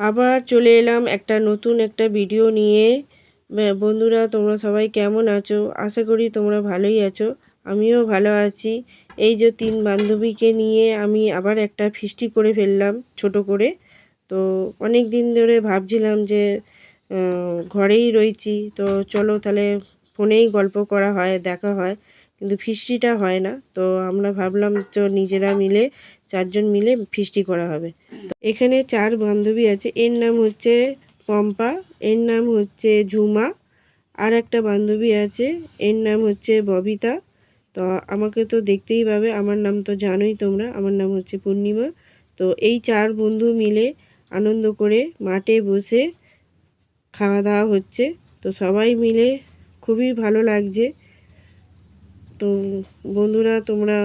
আবার চলে এলাম একটা নতুন একটা ভিডিও নিয়ে। বন্ধুরা, তোমরা সবাই কেমন আছো? আশা করি তোমরা ভালোই আছো। আমিও ভালো আছি। এই যে 3 বান্ধবীকে নিয়ে আমি আবার একটা ফিস্টি করে ফেললাম ছোট করে। তো অনেক দিন ধরে ভাবছিলাম যে ঘরেই রয়েছি, তো চলো তাহলে ফোনেই গল্প করা হয়, দেখা হয়, কিন্তু ফিস্টিটা হয় না। তো আমরা ভাবলাম তো নিজেরা মিলে 4 জন মিলে ফিস্টি করা হবে। তো এখানে 4 বান্ধবী আছে। এর নাম হচ্ছে পম্পা, এর নাম হচ্ছে ঝুমা, আর একটা বান্ধবী আছে, এর নাম হচ্ছে ববিতা। তো আমাকে তো দেখতেই পাবে, আমার নাম তো জানোই তোমরা, আমার নাম হচ্ছে পূর্ণিমা। তো এই 4 বন্ধু মিলে আনন্দ করে মাঠে বসে খাওয়া দাওয়া হচ্ছে। তো সবাই মিলে খুবই ভালো লাগছে। তো বন্ধুরা, তোমরা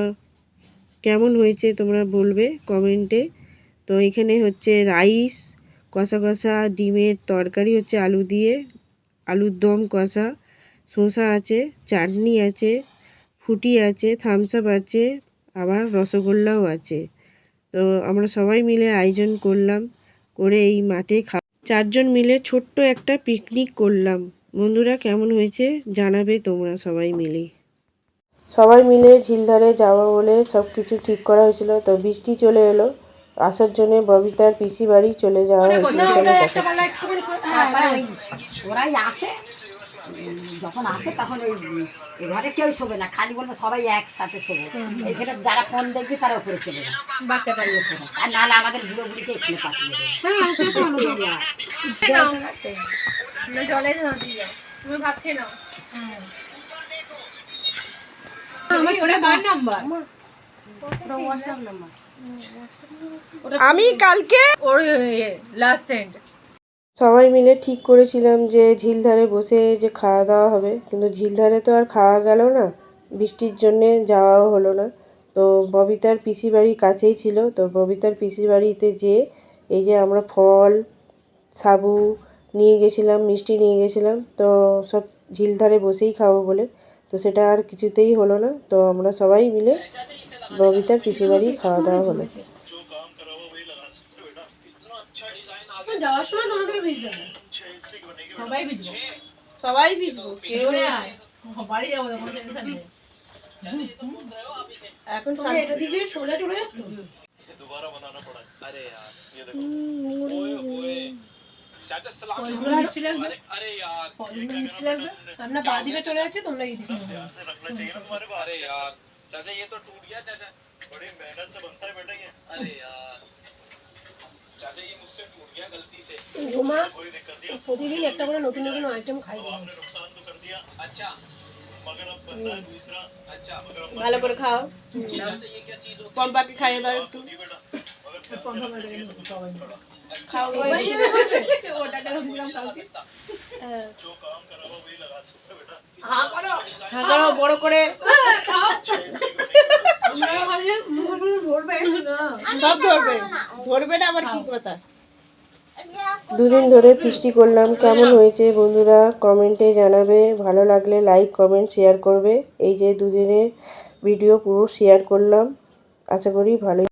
কেমন হয়েছে তোমরা বলবে কমেন্টে। তো এখানে হচ্ছে রাইস, কষা কষা ডিমের তরকারি হচ্ছে আলু দিয়ে, আলুর দম কষা, শসা আছে, চাটনি আছে, ফুটি আছে, থামস আপ আছে, আবার রসগোল্লাও আছে। তো আমরা সবাই মিলে আয়োজন করলাম, করে এই মাঠে 4 জন মিলে ছোট্ট একটা পিকনিক করলাম। বন্ধুরা, কেমন হয়েছে জানাবে তোমরা সবাই মিলে। সবাই মিলে ঝিলধারে যাবো বলে সব কিছু ঠিক করা হয়েছিল। তো বৃষ্টি চলে এলো, আসার জন্যে ববিতার পিসি বাড়ি চলে যাওয়া হয়েছিল। চলে ওরাই আসে, যখন আসে তখন ওই ঘরে কেউ শোবে না, খালি বলবে সবাই একসাথে শোবে। এখানে যারা ফোন দেখবে তারা উপরে চলে যাবে, বাচ্চাটা উপরে, আর নাহলে আমাদের বুড়ো বুড়িকে এখানে পাঠিয়ে দেবে। জলে তুমি ভাত খেয়ে নাও। আমি কালকে সবাই মিলে ঠিক করেছিলাম যে ঝিলধারে বসে যে খাওয়া দাওয়া হবে, কিন্তু ঝিলধারে তো আর খাওয়া গেল না, বৃষ্টির জন্যে যাওয়াও হলো না। তো ববিতার পিসি বাড়ি কাছেই ছিল। তো ববিতার পিসি বাড়িতে যেয়ে এই যে আমরা ফল, সাবু নিয়ে গেছিলাম, মিষ্টি নিয়ে গেছিলাম। তো সব ঝিলধারে বসেই খাবো বলে, তো সেটা আর কিছুতেই হলো না। তো আমরা সবাই মিলে ববিতার পিসি বাড়ি খাওয়া দাওয়া হলো। যাওয়ার সময় তোমাদের ভিজতে হবে, সবাই ভিজবো, সবাই ভিজবো, কেউ বাড়ি যাবো তখন টেনশন নেই। এখন এটা দিকে সোজা চলে যাচ্ছ। আমরা বাঁ দিকে চলে যাচ্ছি, তোমরা এই দিকে। ঝুমা প্রতিদিন একটা করে নতুন নতুন আইটেম খাই, ভালো করে খাও। পম্পাকে খাইয়ে দাও একটু। খাও বড় করে, সব ধরবে, ধরবে না আবার কি কথা। দুদিন ধরে ফিস্টি করলাম, কেমন হয়েছে বন্ধুরা কমেন্টে জানাবে। ভালো লাগলে লাইক, কমেন্ট, শেয়ার করবে। এই যে দুদিনের ভিডিও পুরো শেয়ার করলাম, আশা করি ভালোই